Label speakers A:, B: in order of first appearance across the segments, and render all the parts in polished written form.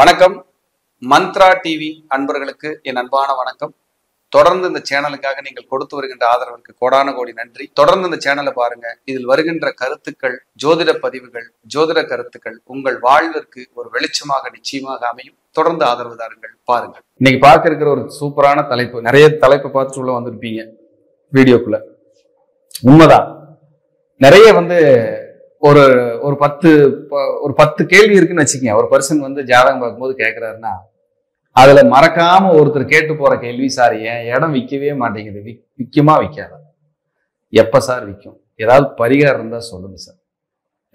A: வணக்கம். மந்த்ரா டிவி அன்பர்களுக்கு என் அன்பான வணக்கம். தொடர்ந்து இந்த சேனலுக்காக நீங்கள் கொடுத்து வருகின்ற ஆதரவிற்கு கோடான கோடி நன்றி. தொடர்ந்து இந்த சேனலை பாருங்க. இதில் வருகின்ற கருத்துக்கள், ஜோதிட பதிவுகள், ஜோதிட கருத்துக்கள் உங்கள் வாழ்விற்கு ஒரு வெளிச்சமாக நிச்சயமாக அமையும். தொடர்ந்து ஆதரவு தாருங்கள், பாருங்கள். இன்னைக்கு பார்க்க இருக்கிற ஒரு சூப்பரான தலைப்பு. நிறைய தலைப்பை பார்த்துட்டு உள்ள வந்திருப்பீங்க வீடியோக்குள்ள. உண்மைதான். நிறைய ஒரு ஒரு 10 கேள்வி இருக்குன்னு வச்சுக்கங்க. ஒரு பர்சன் ஜாதகம் பார்க்கும்போது கேட்கிறாருன்னா, அதுல மறக்காம ஒருத்தர் கேட்டு போற கேள்வி, சார் என் இடம் விற்கவே மாட்டேங்குது, விற்குமா விற்காதா, எப்ப சார் விற்கும், ஏதாவது பரிகாரம் இருந்தா சொல்லுங்க சார்,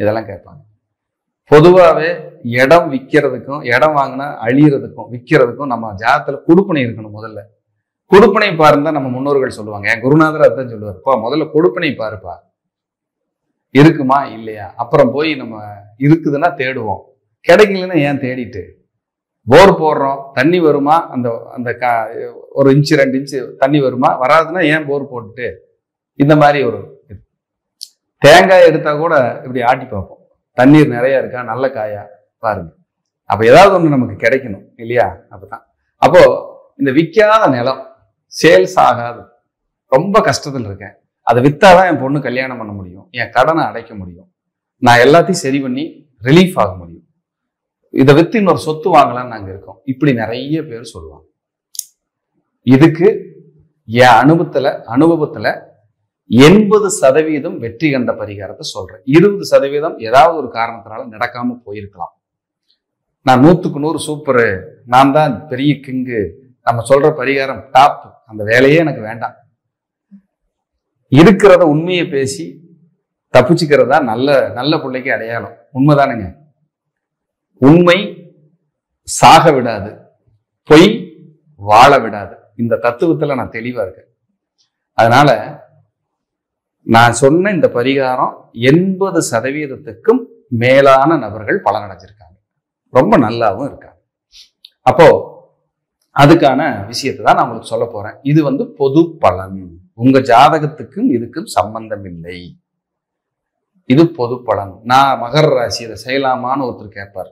A: இதெல்லாம் கேட்பாங்க. பொதுவாகவே இடம் விற்கிறதுக்கும், இடம் வாங்கினா அழியறதுக்கும் விற்கிறதுக்கும் நம்ம ஜாதகத்துல கொடுப்பனை இருக்கணும். முதல்ல கொடுப்பனை பாருன்னு நம்ம முன்னோர்கள் சொல்லுவாங்க. என் குருநாதர் அதான் சொல்லுவாருப்பா, முதல்ல கொடுப்பனை பாருப்பா, இருக்குமா இல்லையா, அப்புறம் போய் நம்ம இருக்குதுன்னா தேடுவோம், கிடைக்கலன்னா ஏன் தேடிட்டு, போர் போடுறோம், தண்ணி வருமா, அந்த அந்த 1 இன்ச்சு 2 இன்ச்சு தண்ணி வருமா, வராதுன்னா ஏன் போர் போட்டுட்டு, இந்த மாதிரி ஒரு தேங்காய் எடுத்தா கூட இப்படி ஆட்டி பார்ப்போம், தண்ணீர் நிறைய இருக்கா, நல்ல காயா பாருங்க. அப்ப ஏதாவது ஒண்ணு நமக்கு கிடைக்கணும் இல்லையா. அப்பதான் அப்போ இந்த விற்காத நிலம், சேல்ஸ் ஆகாது, ரொம்ப கஷ்டத்தில் இருக்கேன், அதை வித்தாதான் என் பொண்ணு கல்யாணம் பண்ண முடியும், என் கடனை அடைக்க முடியும், நான் எல்லாத்தையும் சரி பண்ணி ரிலீஃப் ஆக முடியும், இதை வித்து இன்னொரு சொத்து வாங்கலாம்னு நாங்க இருக்கோம், இப்படி நிறைய பேர் சொல்லுவாங்க. இதுக்கு என் அனுபவத்துல 80% வெற்றி கண்ட பரிகாரத்தை சொல்றேன். 20% ஏதாவது ஒரு காரணத்தினால நடக்காம போயிருக்கலாம். நான் 100க்கு 100 சூப்பரு, நான் தான் பெரிய கிங்கு, நம்ம சொல்ற பரிகாரம் டாப், அந்த வேலையே எனக்கு வேண்டாம். இருக்கிறத உண்மையை பேசி தப்பிச்சுக்கிறதா நல்ல நல்ல பிள்ளைக்கு அடையாளம். உண்மைதானுங்க. உண்மை சாக விடாது, பொய் வாழ விடாது. இந்த தத்துவத்துல நான் தெளிவா இருக்கேன். அதனால நான் சொன்ன இந்த பரிகாரம் 80%க்கும் மேலான நபர்கள் பலனடைஞ்சிருக்காங்க, ரொம்ப நல்லாவும் இருக்காங்க. அப்போ அதுக்கான விஷயத்தை தான் நான் உங்களுக்கு சொல்ல போறேன். இது பொது பலன், உங்க ஜாதகத்துக்கும் இதுக்கும் சம்பந்தம் இல்லை, இது பொது பலன். நான் மகர ராசி இதை செய்யலாமான்னு ஒருத்தர் கேட்பார்,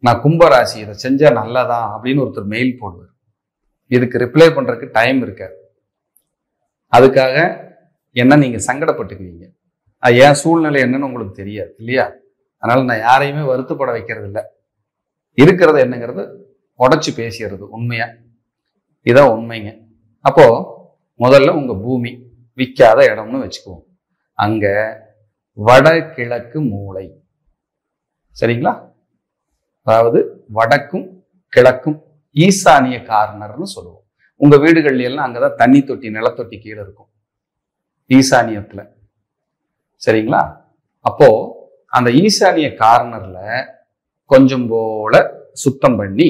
A: நான் கும்ப ராசி இதை செஞ்சா நல்லதா அப்படின்னு ஒருத்தர் மெயில் போடுவார். இதுக்கு ரிப்ளை பண்றதுக்கு டைம் இருக்காது. அதுக்காக என்ன நீங்க சங்கடப்பட்டுக்குவீங்க, அது ஏன் சூழ்நிலை என்னன்னு உங்களுக்கு தெரியாது இல்லையா. அதனால நான் யாரையுமே வருத்தப்பட வைக்கிறது இல்லை. இருக்கிறது என்னங்கிறது உடைச்சு பேசிடுறது உண்மையா, இதான் உண்மைங்க. அப்போ முதல்ல உங்க பூமி விற்காத இடம்னு வச்சுக்குவோம். அங்க வடகிழக்கு மூலை, சரிங்களா, அதாவது வடக்கும் கிழக்கும் ஈசானிய கார்னர்னு சொல்லுவோம். உங்க வீடுகள்ல எல்லாம் அங்கதான் தண்ணி தொட்டி, நிலத்தொட்டி கீழே இருக்கும் ஈசானியத்துல, சரிங்களா. அப்போ அந்த ஈசானிய கார்னர்ல கொஞ்சம் போல சுத்தம் பண்ணி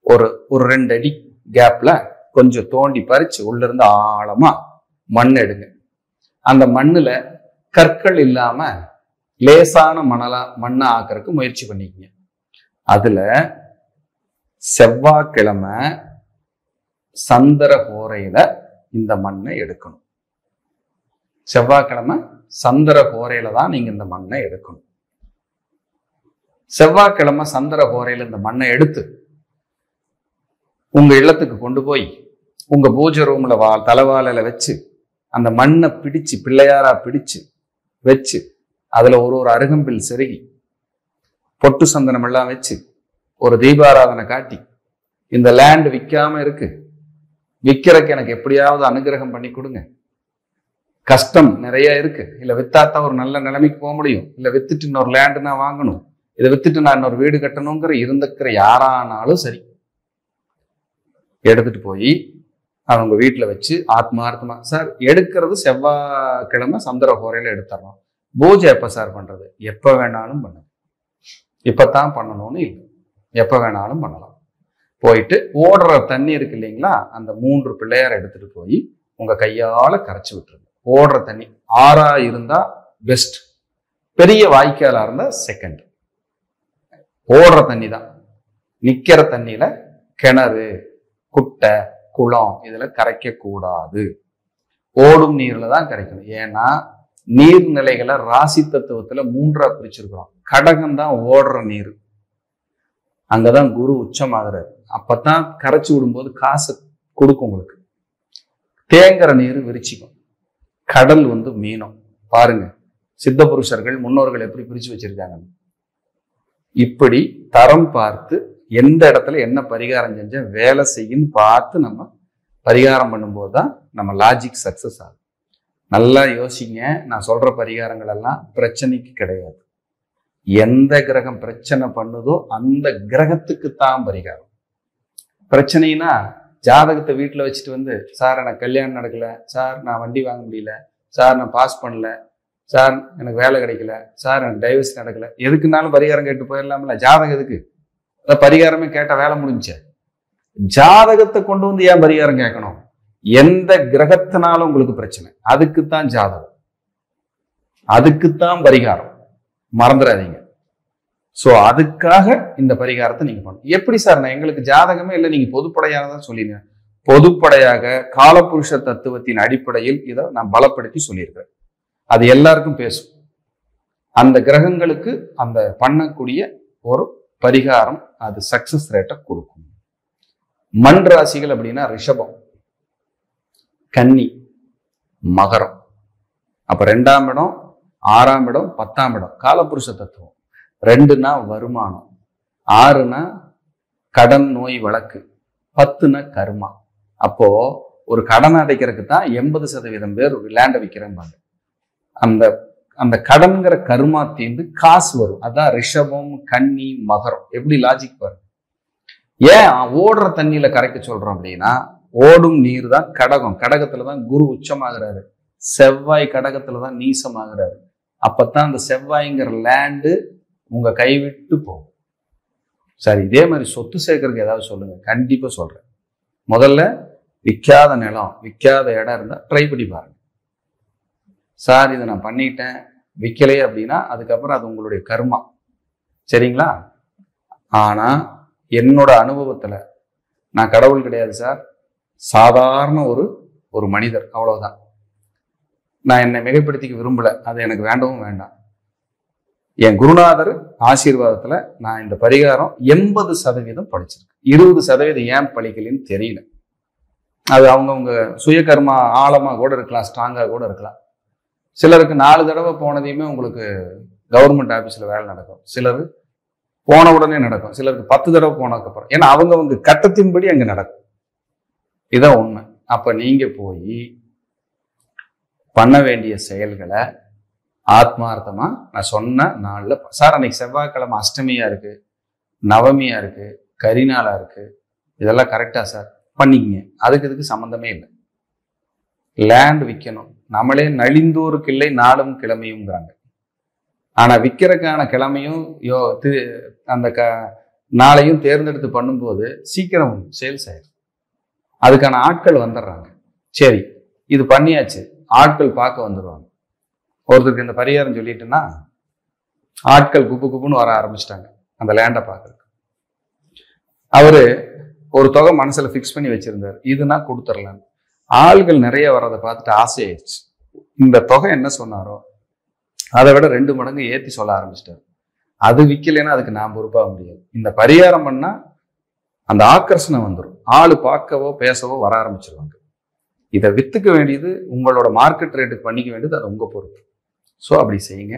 A: ஒரு 2 அடி கேப்ல கொஞ்சம் தோண்டி பறிச்சு உள்ள இருந்து ஆழமா மண் எடுங்க. அந்த மண்ணுல கற்கள் இல்லாம லேசான மண்ணை ஆக்கிறதுக்கு முயற்சி பண்ணிக்கங்க. அதுல செவ்வாய்க்கிழமை சந்திர ஹோரையில இந்த மண்ணை எடுக்கணும். செவ்வாய்க்கிழமை சந்திர ஹோரையில தான் நீங்க இந்த மண்ணை எடுக்கணும். செவ்வாய்க்கிழமை சந்திர ஹோரையில இந்த மண்ணை எடுத்து உங்க இல்லத்துக்கு கொண்டு போய் உங்க பூஜை ரூம்ல தலைவாலையில வச்சு அந்த மண்ணை பிடிச்சு பிள்ளையாரா பிடிச்சு வச்சு அதுல ஒரு அருகம்பில் செருகி பொட்டு சந்தனம் எல்லாம் வச்சு ஒரு தீபாராதனை காட்டி, இந்த லேண்ட் விற்காம இருக்கு, விற்கிறதுக்கு எனக்கு எப்படியாவது அனுகிரகம் பண்ணி கொடுங்க, கஷ்டம் நிறைய இருக்கு, இல்ல வித்தாத்தான் ஒரு நல்ல நிலைமைக்கு போக முடியும், இல்ல வித்துட்டு இன்னொரு லேண்டு நான் வாங்கணும், இதை வித்துட்டு நான் இன்னொரு வீடு கட்டணுங்கிற இருந்துக்கிற யாரானாலும் சரி, எடுத்துட்டு போய் அவங்க வீட்டுல வச்சு ஆத்மார்த்தமா, சார் எடுக்கிறது செவ்வாய்க்கிழமை சந்திர ஹோரையில எடுத்துறோம், பூஜை எப்ப சார் பண்றது, எப்ப வேணாலும் பண்ணுங்க, இப்பதான் பண்ணணும்னு இல்லை, எப்ப வேணாலும் பண்ணலாம். போயிட்டு ஓடுற தண்ணி இருக்கு இல்லைங்களா, அந்த 3 பிள்ளையார எடுத்துட்டு போய் உங்க கையால கரைச்சி விட்டுருங்க. ஓடுற தண்ணி ஆறா இருந்தா பெஸ்ட், பெரிய வாய்க்காலா இருந்தா செகண்ட். ஓடுற தண்ணி தான், நிக்கிற தண்ணியில கிணறு, குட்டை, குளம் இதுல கரைக்க கூடாது, ஓடும் நீர்ல தான் கரைக்கணும். ஏன்னா நீர்நிலைகளை ராசி தத்துவத்துல 3ஆ பிரிச்சிருக்கிறோம். கடகம் தான் ஓடுற நீர், அங்கதான் குரு உச்சமாகிறாரு. அப்பதான் கரைச்சி விடும்போது காசு கொடுக்கும் உங்களுக்கு. தேங்குற நீர் விரிச்சிக்கும், கடல் மீனும். பாருங்க சித்த புருஷர்கள் முன்னோர்கள் எப்படி பிரிச்சு வச்சிருக்காங்க. இப்படி தரம் பார்த்து எந்த இடத்துல என்ன பரிகாரம் செஞ்ச வேலை செய்யும் பார்த்து நம்ம பரிகாரம் பண்ணும்போது தான் நம்ம லாஜிக் சக்சஸ் ஆகும். நல்லா யோசிங்க. நான் சொல்ற பரிகாரங்கள் எல்லாம் பிரச்சனைக்கு கிடையாது. எந்த கிரகம் பிரச்சனை பண்ணுதோ அந்த கிரகத்துக்கு தான் பரிகாரம். பிரச்சனைனா ஜாதகத்தை வீட்டில் வச்சுட்டு சார் எனக்கு கல்யாணம் நடக்கல, சார் நான் வண்டி வாங்க முடியல, சார் நான் பாஸ் பண்ணல, சார் எனக்கு வேலை கிடைக்கல, சார் எனக்கு டைவர்ஸ் நடக்கல, எதுக்குனாலும் பரிகாரம் கேட்டு போயிடலாம்ல. ஜாதகம் எதுக்கு? பரிகாரமே கேட்ட வேலை முடிஞ்ச. ஜாதகத்தை கொண்டு ஏன் பரிகாரம் கேட்கணும்? எந்த கிரகத்தினாலும் உங்களுக்கு பிரச்சனை, அதுக்குத்தான் ஜாதகம், அதுக்குத்தான் பரிகாரம். மறந்துடாதீங்க. சோ அதுக்காக இந்த பரிகாரத்தை நீங்க பண்ணணும். எப்படி சார்? நான் எங்களுக்கு ஜாதகமே இல்லை, நீங்க பொதுப்படையானதான் சொல்லிடுங்க. பொதுப்படையாக காலபுருஷ தத்துவத்தின் அடிப்படையில் இதை நான் பலப்படுத்தி சொல்லியிருக்கிறேன். அது எல்லாருக்கும் பேசும். அந்த கிரகங்களுக்கு அந்த பண்ணக்கூடிய ஒரு பரிகாரம் அது சக்சஸ் ரேட்டை கொடுக்கும். மண் ராசிகள் அப்படின்னா ரிஷபம், கன்னி, மகரம். அப்ப 2ஆம் இடம், 6ஆம் இடம், 10ஆம் இடம் காலபுருஷ தத்துவம். 2னா வருமானம், 6னா கடன் நோய் வழக்கு, 10னா கர்மா. அப்போ ஒரு கடன் அடைக்கிறதுக்கு தான் 80% பேர் லேண்டை விற்கிறேன்பாங்க. அந்த அந்த கடன்கிற கர்மா தீர்ந்து காசு வரும். அதான் ரிஷபம், கன்னி, மகரம். எப்படி லாஜிக் பாருங்க. ஏன் ஓடுற தண்ணியில கரைக்க சொல்றோம் அப்படின்னா, ஓடும் நீர் தான் கடகம். கடகத்துலதான் குரு உச்சமாகிறாரு, செவ்வாய் கடகத்துலதான் நீசமாகிறாரு. அப்பத்தான் அந்த செவ்வாய்ங்கிற லேண்டு உங்க கைவிட்டு போகும். சரி, இதே மாதிரி சொத்து சேர்க்கறதுக்கு ஏதாவது சொல்லுங்க. கண்டிப்பா சொல்றேன். முதல்ல விற்காத நிலம், விற்காத இடம் இருந்தா ட்ரை பண்ணி பாருங்க. சார் இதை நான் பண்ணிட்டேன், விற்கலையே அப்படின்னா அதுக்கப்புறம் அது உங்களுடைய கர்மா. சரிங்களா? ஆனா என்னோட அனுபவத்துல, நான் கடவுள் கிடையாது சார், சாதாரண ஒரு மனிதர், அவ்வளவுதான். நான் என்னை மிகைப்படுத்திக்க விரும்பல, அது எனக்கு வேண்டவும் வேண்டாம். என் குருநாதர் ஆசீர்வாதத்துல நான் இந்த பரிகாரம் 80% படிச்சிருக்கேன். 20% ஏன் பழிக்கலன்னு தெரியல. அது அவங்கவுங்க சுயகர்மா ஆழமா கூட இருக்கலாம், ஸ்ட்ராங்கா கூட இருக்கலாம். சிலருக்கு 4 தடவை போனதையுமே உங்களுக்கு கவர்மெண்ட் ஆபீஸ்ல வேலை நடக்கும், சிலர் போன உடனே நடக்கும், சிலருக்கு 10 தடவை போனதுக்கப்புறம். ஏன்னா அவங்கவுங்க கட்டத்தின்படி அங்க நடக்கும். இதான் உண்மை. அப்ப நீங்க போய் பண்ண வேண்டிய செயல்களை ஆத்மார்த்தமா நான் சொன்ன நாள்ல, சார் அன்னைக்கு செவ்வாய்க்கிழமை அஷ்டமியா இருக்கு, நவமியா இருக்கு, கரிநாளா இருக்கு, இதெல்லாம் கரெக்டா சார்? பண்ணிக்கங்க. இதுக்கு சம்பந்தமே இல்லை. லேண்ட் விற்கணும். நம்மளே நலிந்தோருக்கு இல்லை நாளும் கிழமையும்ங்கிறாங்க. ஆனா விற்கிறதுக்கான கிழமையும் அந்த நாளையும் தேர்ந்தெடுத்து பண்ணும்போது சீக்கிரம் சேல்ஸ் ஆயிடும். அதுக்கான ஆட்கள் வந்துடுறாங்க. சரி, இது பண்ணியாச்சு, ஆட்கள் பார்க்க வந்துடுவாங்க. ஒருத்தருக்கு இந்த பரிகாரம் சொல்லிட்டுன்னா ஆட்கள் குப்பு குப்புன்னு வர ஆரம்பிச்சிட்டாங்க அந்த லேண்டை பார்க்கறதுக்கு. அவரு ஒரு தொகை மனசுல பிக்ஸ் பண்ணி வச்சிருந்தாரு, இதுனா கொடுத்துடலாம். ஆள்கள் நிறைய வர்றதை பார்த்துட்டு ஆசையாயிடுச்சு. இந்த தொகை என்ன சொன்னாரோ அதை விட 2 மடங்கு ஏற்றி சொல்ல ஆரம்பிச்சிட்டாரு. அது விற்கலைன்னா அதுக்கு நான் பொறுப்பாக முடியாது. இந்த பரிகாரம் பண்ணா அந்த ஆக்கர்ஷணம் வந்துடும், ஆளு பார்க்கவோ பேசவோ வர ஆரம்பிச்சிருவாங்க. இதை வித்துக்க வேண்டியது, உங்களோட மார்க்கெட் ரேட்டுக்கு பண்ணிக்க வேண்டியது அது உங்க பொறுப்பு. ஸோ அப்படி செய்யுங்க.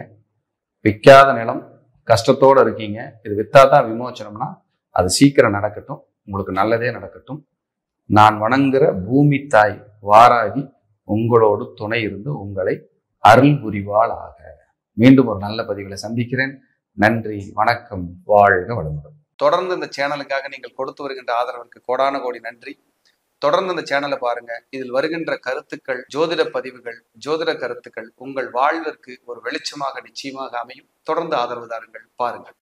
A: விற்காத நிலம், கஷ்டத்தோடு இருக்கீங்க, இது வித்தாதான் விமோச்சனம்னா அது சீக்கிரம் நடக்கட்டும், உங்களுக்கு நல்லதே நடக்கட்டும். நான் வணங்குற பூமி தாய் வாராகி உங்களோடு துணை இருந்து உங்களை அருள் புரிவாளாக. மீண்டும் ஒரு நல்ல பதிவுகளை சந்திக்கிறேன். நன்றி, வணக்கம், வாழ்க வளமுடன். தொடர்ந்து இந்த சேனலுக்காக நீங்கள் கொடுத்து வருகின்ற ஆதரவிற்கு கோடான கோடி நன்றி. தொடர்ந்து இந்த சேனலை பாருங்க. இதில் வருகின்ற கருத்துக்கள், ஜோதிட பதிவுகள், ஜோதிட கருத்துக்கள் உங்கள் வாழ்விற்கு ஒரு வெளிச்சமாக நிச்சயமாக அமையும். தொடர்ந்து ஆதரவு தாருங்கள், பாருங்கள்.